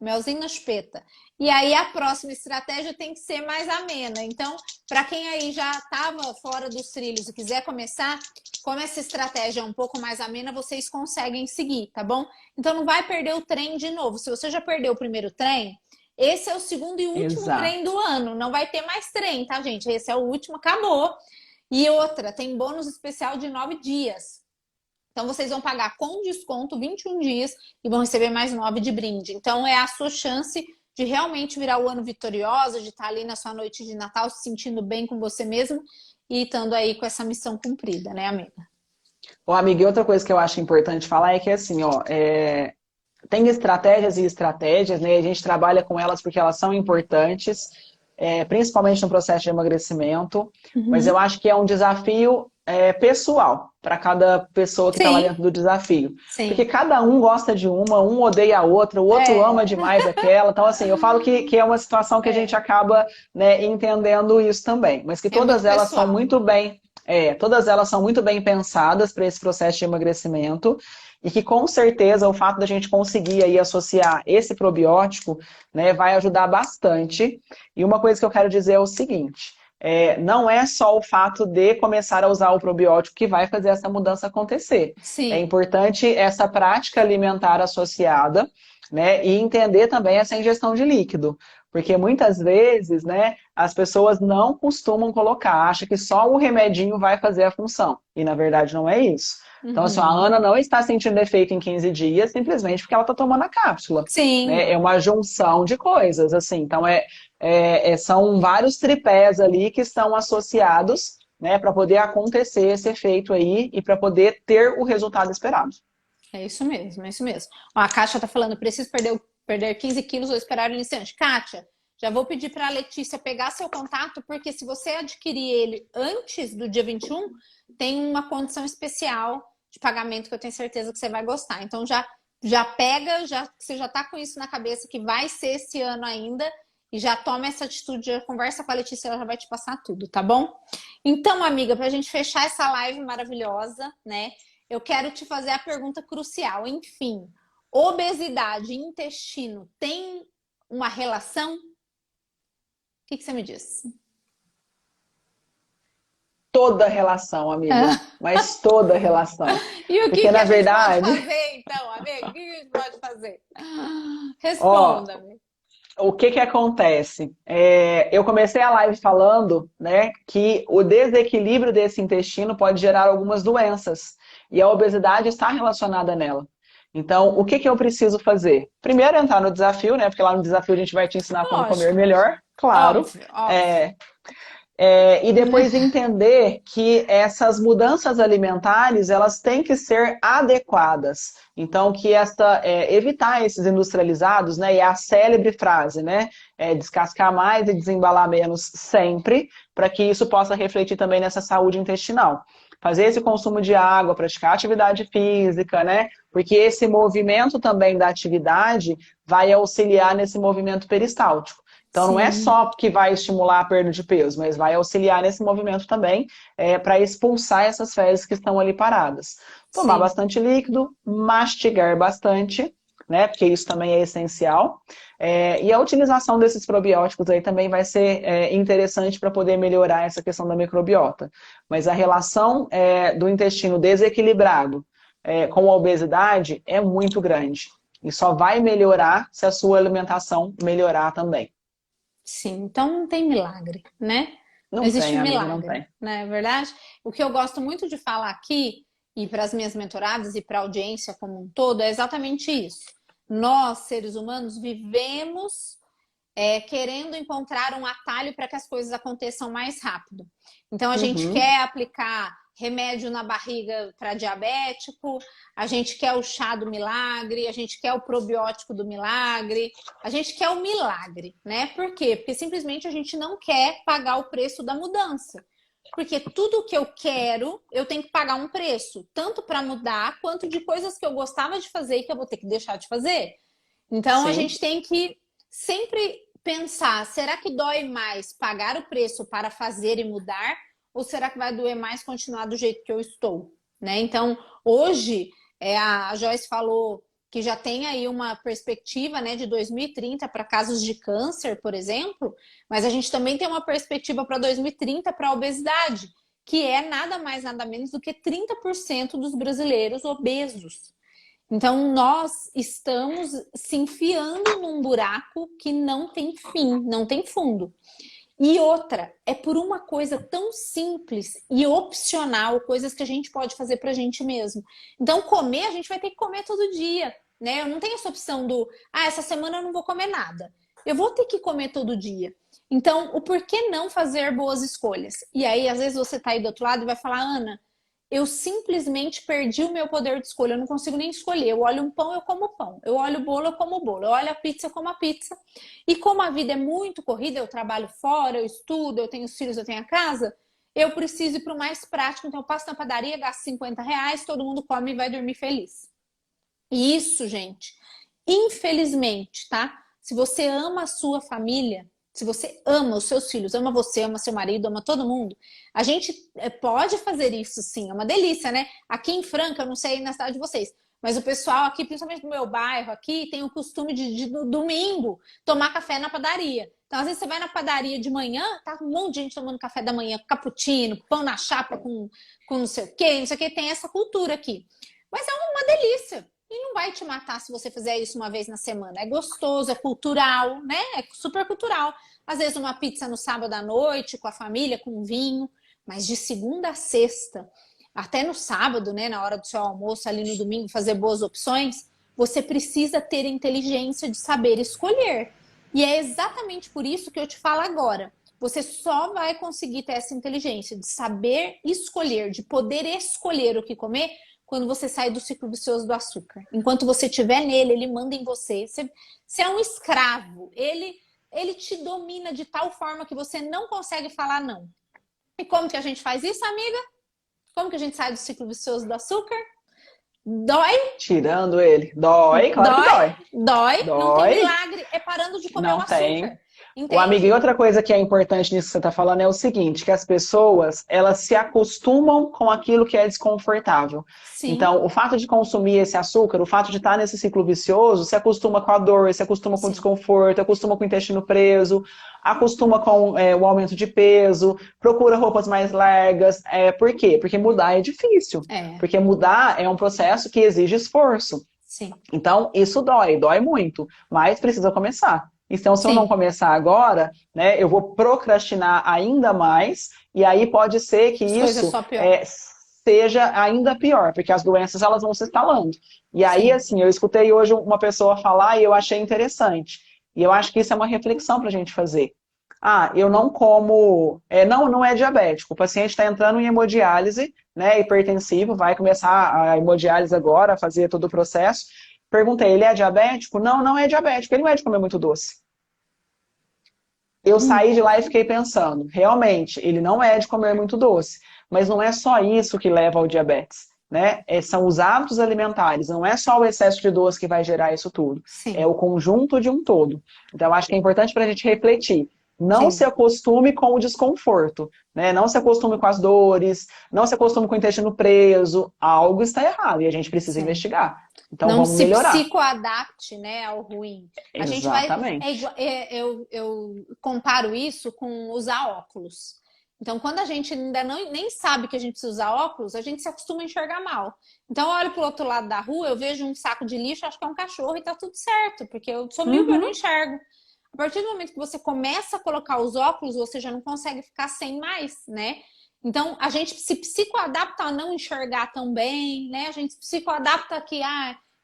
melzinho na chupeta. E aí a próxima estratégia tem que ser mais amena. Então, para quem aí já estava fora dos trilhos e quiser começar, como essa estratégia é um pouco mais amena, vocês conseguem seguir, tá bom? Então não vai perder o trem de novo. Se você já perdeu o primeiro trem, esse é o segundo e último trem Exato. do ano. Não vai ter mais trem, tá, gente? Esse é o último, acabou. E outra, tem bônus especial de 9 dias. Então, vocês vão pagar com desconto 21 dias e vão receber mais 9 de brinde. Então, é a sua chance de realmente virar o ano vitoriosa, de estar ali na sua noite de Natal se sentindo bem com você mesmo e estando aí com essa missão cumprida, né, amiga? Ô, amiga, e outra coisa que eu acho importante falar é que, assim, ó, tem estratégias e estratégias, né? A gente trabalha com elas porque elas são importantes. principalmente no processo de emagrecimento, mas Uhum. eu acho que é um desafio pessoal para cada pessoa que está lá Sim, dentro do desafio. Porque sim. cada um gosta de uma, um odeia a outra, o outro ama É, demais aquela. Então, assim, eu falo que é uma situação que a gente é, acaba, né, entendendo isso também. Mas que é muito todas elas são pessoal. muito bem, todas elas são muito bem pensadas para esse processo de emagrecimento. E que com certeza o fato da gente conseguir aí associar esse probiótico, né, vai ajudar bastante. E uma coisa que eu quero dizer é o seguinte: não é só o fato de começar a usar o probiótico que vai fazer essa mudança acontecer. É Sim, importante essa prática alimentar associada, né, e entender também essa ingestão de líquido. Porque muitas vezes, né, as pessoas não costumam colocar, acham que só o remedinho vai fazer a função. E na verdade não é isso. Então, assim, a uhum. Ana não está sentindo efeito em 15 dias simplesmente porque ela está tomando a cápsula. Né? Sim, É uma junção de coisas, assim. Então, são vários tripés ali que estão associados, né, para poder acontecer esse efeito aí e para poder ter o resultado esperado. é isso mesmo, é isso mesmo. Ó, a Kátia tá falando, preciso perder 15 quilos ou esperar o iniciante. Kátia, já vou pedir para a Letícia pegar seu contato, porque se você adquirir ele antes do dia 21, tem uma condição especial de pagamento que eu tenho certeza que você vai gostar. Então já pega, você já tá com isso na cabeça que vai ser esse ano ainda, e já toma essa atitude, já conversa com a Letícia, ela já vai te passar tudo, tá bom? Então, amiga, para a gente fechar essa live maravilhosa, né? Eu quero te fazer a pergunta crucial. Enfim, obesidade e intestino tem uma relação? O que você me diz? Toda relação, amiga, Ah, mas toda relação. e o Porque, que na a gente pode verdade, fazer, então, amiga? O que a gente pode fazer? ó, Responda-me. o que que acontece? Eu comecei a live falando, né, que o desequilíbrio desse intestino pode gerar algumas doenças e a obesidade está relacionada nela. Então, o que que eu preciso fazer? Primeiro, entrar no desafio, né, porque lá no desafio a gente vai te ensinar como comer Lógico, melhor, claro. óbvio, óbvio. É, e depois entender que essas mudanças alimentares elas têm que ser adequadas. Então, que evitar esses industrializados, né? E é a célebre frase, né? Descascar mais e desembalar menos sempre, para que isso possa refletir também nessa saúde intestinal. Fazer esse consumo de água, praticar atividade física, né? Porque esse movimento também da atividade vai auxiliar nesse movimento peristáltico. Então, não é Sim, só que vai estimular a perda de peso, mas vai auxiliar nesse movimento também para expulsar essas fezes que estão ali paradas. Tomar sim. bastante líquido, mastigar bastante, né? Porque isso também é essencial. E a utilização desses probióticos aí também vai ser interessante para poder melhorar essa questão da microbiota. Mas a relação do intestino desequilibrado com a obesidade é muito grande. E só vai melhorar se a sua alimentação melhorar também. Sim, então não tem milagre, né? Não Não existe tem, amiga, não milagre, tem. não é verdade? O que eu gosto muito de falar aqui, e para as minhas mentoradas e para a audiência como um todo, é exatamente isso. Nós, seres humanos, vivemos querendo encontrar um atalho para que as coisas aconteçam mais rápido. Então, a gente Uhum. quer aplicar remédio na barriga para diabético, a gente quer o chá do milagre, a gente quer o probiótico do milagre, a gente quer o milagre, né? Por quê? Porque simplesmente a gente não quer pagar o preço da mudança. Porque tudo que eu quero, eu tenho que pagar um preço, tanto para mudar, quanto de coisas que eu gostava de fazer e que eu vou ter que deixar de fazer. Então a Sim. gente tem que sempre pensar: será que dói mais pagar o preço para fazer e mudar? Ou será que vai doer mais continuar do jeito que eu estou? Né? Então, hoje, a Joyce falou que já tem aí uma perspectiva, né, de 2030 para casos de câncer, por exemplo, mas a gente também tem uma perspectiva para 2030 para a obesidade, que é nada mais, nada menos do que 30% dos brasileiros obesos. Então, nós estamos se enfiando num buraco que não tem fim, não tem fundo. E outra, é por uma coisa tão simples e opcional, coisas que a gente pode fazer pra gente mesmo. Então, comer, a gente vai ter que comer todo dia, né? Eu não tenho essa opção essa semana eu não vou comer nada. Eu vou ter que comer todo dia. Então, o porquê não fazer boas escolhas? E aí, às vezes, você tá aí do outro lado e vai falar, Ana, eu simplesmente perdi o meu poder de escolha. Eu não consigo nem escolher. Eu olho um pão, eu como pão. Eu olho o bolo, eu como o bolo. Eu olho a pizza, eu como a pizza. E como a vida é muito corrida, eu trabalho fora, eu estudo, eu tenho os filhos, eu tenho a casa, eu preciso ir para o mais prático. Então eu passo na padaria, gasto R$ 50, todo mundo come e vai dormir feliz. E isso, gente, infelizmente, tá? Se você ama a sua família, se você ama os seus filhos, ama você, ama seu marido, ama todo mundo, a gente pode fazer isso sim, é uma delícia, né? Aqui em Franca, eu não sei na cidade de vocês, mas o pessoal aqui, principalmente no meu bairro aqui, tem o costume de no domingo tomar café na padaria. Então, às vezes você vai na padaria de manhã, tá um monte de gente tomando café da manhã, cappuccino, pão na chapa com não sei o que, tem essa cultura aqui. Mas é uma delícia. E não vai te matar se você fizer isso uma vez na semana. É gostoso, é cultural, né? É super cultural. Às vezes uma pizza no sábado à noite, com a família, com vinho. Mas de segunda a sexta, até no sábado, né? Na hora do seu almoço, ali no domingo, fazer boas opções, você precisa ter inteligência de saber escolher. E é exatamente por isso que eu te falo agora. Você só vai conseguir ter essa inteligência de saber escolher, de poder escolher o que comer quando você sai do ciclo vicioso do açúcar. Enquanto você estiver nele, ele manda em você. Você é um escravo. Ele te domina de tal forma que você não consegue falar não. E como que a gente faz isso, amiga? Como que a gente sai do ciclo vicioso do açúcar? Dói? Tirando ele. Dói, claro que Dói? dói. Dói. Não tem Dói. milagre. É parando de comer o Não açúcar. tem. O amigo, e Entende? outra coisa que é importante nisso que você está falando é o seguinte, que as pessoas, elas se acostumam com aquilo que é desconfortável. Sim, Então, o fato de consumir esse açúcar, o fato de estar nesse ciclo vicioso, se acostuma com a dor, se acostuma com o sim. desconforto, acostuma com o intestino preso, acostuma com o aumento de peso, procura roupas mais largas. Por quê? Porque mudar é difícil. É, Porque mudar é um processo que exige esforço. sim. Então, isso dói muito, mas precisa começar. Então, se eu não Sim. começar agora, né, eu vou procrastinar ainda mais, e aí pode ser que As coisas isso só pior. seja ainda pior, porque as doenças elas vão se instalando. E aí, Sim. assim, eu escutei hoje uma pessoa falar e eu achei interessante. E eu acho que isso é uma reflexão para a gente fazer. Ah, eu não como. Não é diabético. O paciente está entrando em hemodiálise, né, hipertensivo, vai começar a hemodiálise agora, a fazer todo o processo. Perguntei, ele é diabético? Não, não é diabético. Ele não é de comer muito doce. Eu saí de lá e fiquei pensando, realmente, ele não é de comer muito doce. Mas não é só isso que leva ao diabetes, né? São os hábitos alimentares, não é só o excesso de doce que vai gerar isso tudo. É Sim. o conjunto de um todo. Então, acho que é importante para a gente refletir. Não se Sim. acostume com o desconforto, né? Não se acostume com as dores, não se acostume com o intestino preso. Algo está errado e a gente precisa Sim. investigar. Então, Não vamos se melhorar. psicoadapte, né, ao ruim. A gente vai. Exatamente. Eu comparo isso com usar óculos. Então, quando a gente ainda não, nem sabe que a gente precisa usar óculos, a gente se acostuma a enxergar mal. Então, eu olho para o outro lado da rua, eu vejo um saco de lixo, acho que é um cachorro e tá tudo certo, porque eu sou míope, eu não Uhum, enxergo. A partir do momento que você começa a colocar os óculos, você já não consegue ficar sem mais, né? Então, a gente se psicoadapta a não enxergar tão bem, né? A gente se psicoadapta a que,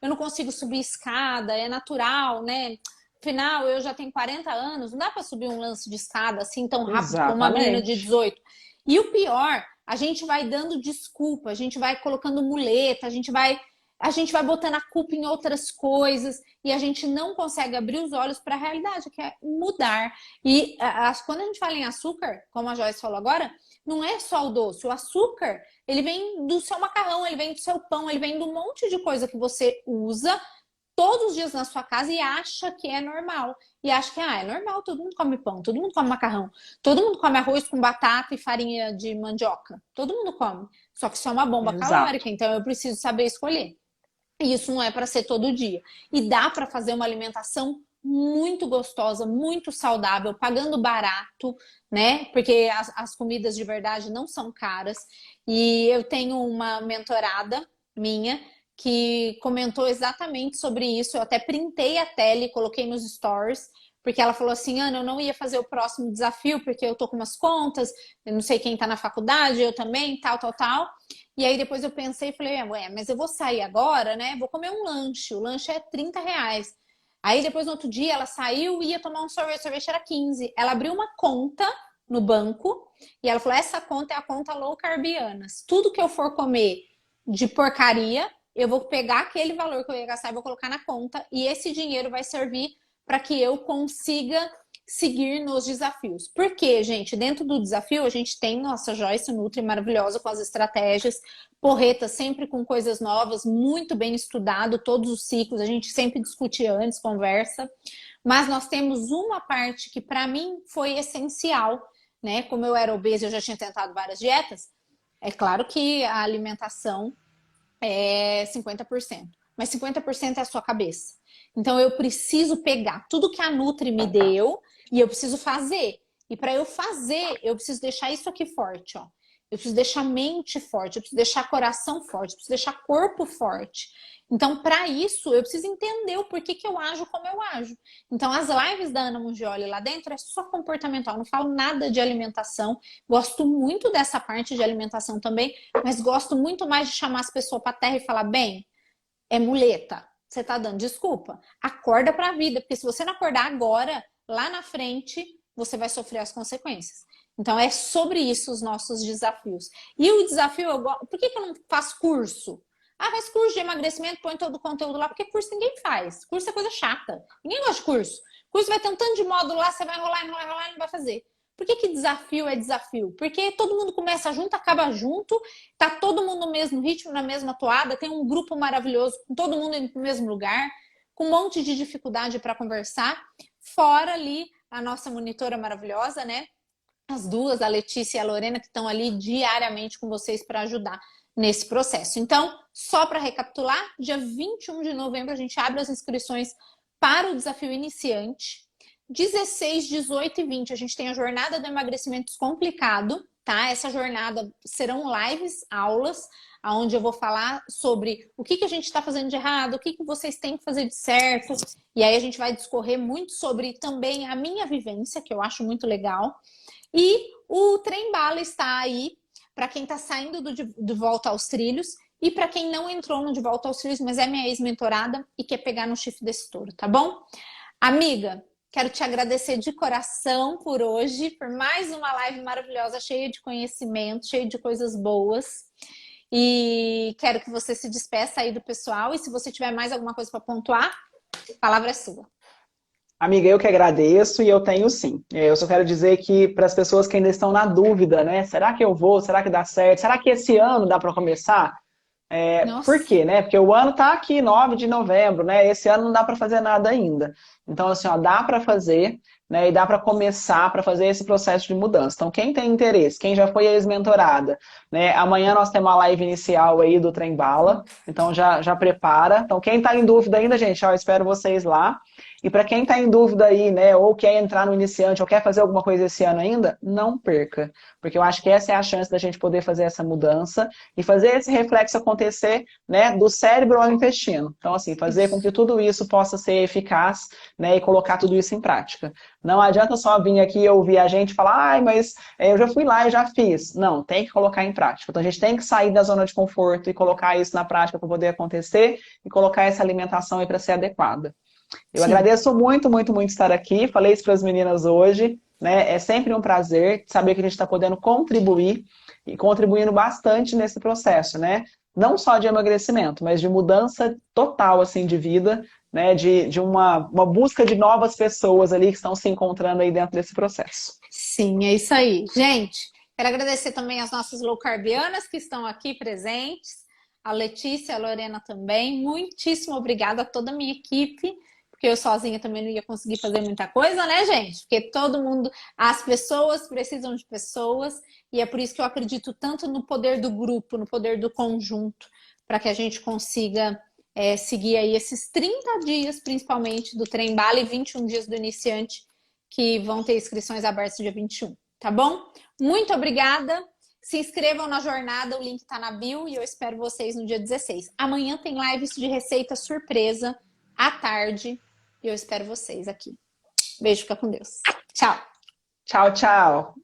eu não consigo subir escada, é natural, né? Afinal, eu já tenho 40 anos, não dá para subir um lance de escada assim tão rápido como uma menina de exatamente. 18. E o pior, a gente vai dando desculpa, a gente vai colocando muleta, a gente vai botando a culpa em outras coisas e a gente não consegue abrir os olhos para a realidade, que é mudar. E quando a gente fala em açúcar, como a Joyce falou agora, não é só o doce. O açúcar, ele vem do seu macarrão, ele vem do seu pão, ele vem de um monte de coisa que você usa todos os dias na sua casa e acha que é normal. E acha que é normal, todo mundo come pão, todo mundo come macarrão, todo mundo come arroz com batata e farinha de mandioca. Todo mundo come. Só que isso é uma bomba Exato. calórica, então eu preciso saber escolher. E isso não é para ser todo dia. E dá para fazer uma alimentação muito gostosa, muito saudável, pagando barato, né? Porque as comidas de verdade não são caras. E eu tenho uma mentorada minha que comentou exatamente sobre isso. Eu até printei a tela e coloquei nos stories, porque ela falou assim: Ana, eu não ia fazer o próximo desafio, porque eu tô com umas contas, eu não sei quem tá na faculdade, eu também, tal, tal, tal. E aí depois eu pensei e falei, ué, mas eu vou sair agora, né? Vou comer um lanche. O lanche é R$ 30. Aí depois no outro dia ela saiu e ia tomar um sorvete. O sorvete era 15. Ela abriu uma conta no banco E ela falou, essa conta é a conta low carbianas. Tudo que eu for comer de porcaria, eu vou pegar aquele valor que eu ia gastar e vou colocar na conta. E esse dinheiro vai servir para que eu consiga seguir nos desafios. Porque, gente, dentro do desafio a gente tem nossa Joyce Nutri maravilhosa com as estratégias, porreta sempre com coisas novas, muito bem estudado, todos os ciclos, a gente sempre discute antes, conversa, mas nós temos uma parte que para mim foi essencial, né? Como eu era obesa, eu já tinha tentado várias dietas, é claro que a alimentação é 50%, mas 50% é a sua cabeça. Então eu preciso pegar tudo que a Nutri me deu e eu preciso fazer. E para eu fazer, eu preciso deixar isso aqui forte, ó. Eu preciso deixar mente forte, eu preciso deixar coração forte, eu preciso deixar corpo forte. Então, para isso, eu preciso entender o porquê que eu ajo como eu ajo. Então, as lives da Ana Mungioli lá dentro é só comportamental, não falo nada de alimentação. Gosto muito dessa parte de alimentação também, mas gosto muito mais de chamar as pessoas para terra e falar, bem, é muleta, você tá dando desculpa. Acorda para a vida, porque se você não acordar agora, lá na frente, você vai sofrer as consequências. Então, é sobre isso os nossos desafios. E o desafio, por que eu não faço curso? Ah, faz curso de emagrecimento, põe todo o conteúdo lá, porque curso ninguém faz. Curso é coisa chata. Ninguém gosta de curso. Curso vai ter um tanto de módulo lá, você vai enrolar e não vai fazer. Por que desafio é desafio? Porque todo mundo começa junto, acaba junto, tá todo mundo no mesmo ritmo, na mesma toada, tem um grupo maravilhoso, com todo mundo indo pro mesmo lugar, com um monte de dificuldade para conversar. Fora ali a nossa monitora maravilhosa, né? As duas, a Letícia e a Lorena, que estão ali diariamente com vocês para ajudar nesse processo. Então, só para recapitular, dia 21 de novembro a gente abre as inscrições para o desafio iniciante. 16, 18 e 20 a gente tem a jornada do emagrecimento descomplicado, tá? Essa jornada serão lives, aulas, onde eu vou falar sobre o que a gente está fazendo de errado, o que vocês têm que fazer de certo. E aí a gente vai discorrer muito sobre também a minha vivência, que eu acho muito legal. E o Trem Bala está aí para quem está saindo de Volta aos Trilhos e para quem não entrou no De Volta aos Trilhos, mas é minha ex-mentorada e quer pegar no chifre desse touro, tá bom? Amiga, quero te agradecer de coração por hoje, por mais uma live maravilhosa, cheia de conhecimento, cheia de coisas boas. E quero que você se despeça aí do pessoal. E se você tiver mais alguma coisa para pontuar, a palavra é sua. Amiga, eu que agradeço e eu tenho sim. Eu só quero dizer que para as pessoas que ainda estão na dúvida, né? Será que eu vou? Será que dá certo? Será que esse ano dá para começar? Por Nossa. quê, né? Porque o ano tá aqui, 9 de novembro, né? Esse ano não dá para fazer nada ainda. Então, assim, ó, dá para fazer, né? E dá para começar para fazer esse processo de mudança. Então, quem tem interesse, quem já foi ex-mentorada, né? Amanhã nós temos uma live inicial aí do Trem Bala, então já prepara. Então, quem tá em dúvida ainda, gente, ó, eu espero vocês lá. E para quem está em dúvida aí, né, ou quer entrar no iniciante, ou quer fazer alguma coisa esse ano ainda, não perca. Porque eu acho que essa é a chance da gente poder fazer essa mudança e fazer esse reflexo acontecer, né, do cérebro ao intestino. Então, assim, fazer com que tudo isso possa ser eficaz, né, e colocar tudo isso em prática. Não adianta só vir aqui e ouvir a gente falar, ai, mas eu já fui lá e já fiz. Não, tem que colocar em prática. Então, a gente tem que sair da zona de conforto e colocar isso na prática para poder acontecer e colocar essa alimentação aí para ser adequada. Eu Sim. agradeço muito, muito, muito estar aqui. Falei isso para as meninas hoje, né? É sempre um prazer saber que a gente está podendo contribuir e contribuindo bastante nesse processo, né? Não só de emagrecimento, mas de mudança total, assim, de vida, né? De uma busca de novas pessoas ali que estão se encontrando aí dentro desse processo. Sim, é isso aí. Gente, quero agradecer também as nossas low carbianas que estão aqui presentes, a Letícia, a Lorena também. Muitíssimo obrigada a toda a minha equipe, porque eu sozinha também não ia conseguir fazer muita coisa, né, gente? Porque todo mundo, as pessoas precisam de pessoas, e é por isso que eu acredito tanto no poder do grupo, no poder do conjunto, para que a gente consiga seguir aí esses 30 dias, principalmente, do Trem Bala e 21 dias do iniciante, que vão ter inscrições abertas dia 21, tá bom? Muito obrigada. Se inscrevam na jornada, o link tá na bio e eu espero vocês no dia 16. Amanhã tem lives de receita surpresa à tarde e eu espero vocês aqui. Beijo, fica com Deus. Tchau. Tchau, tchau.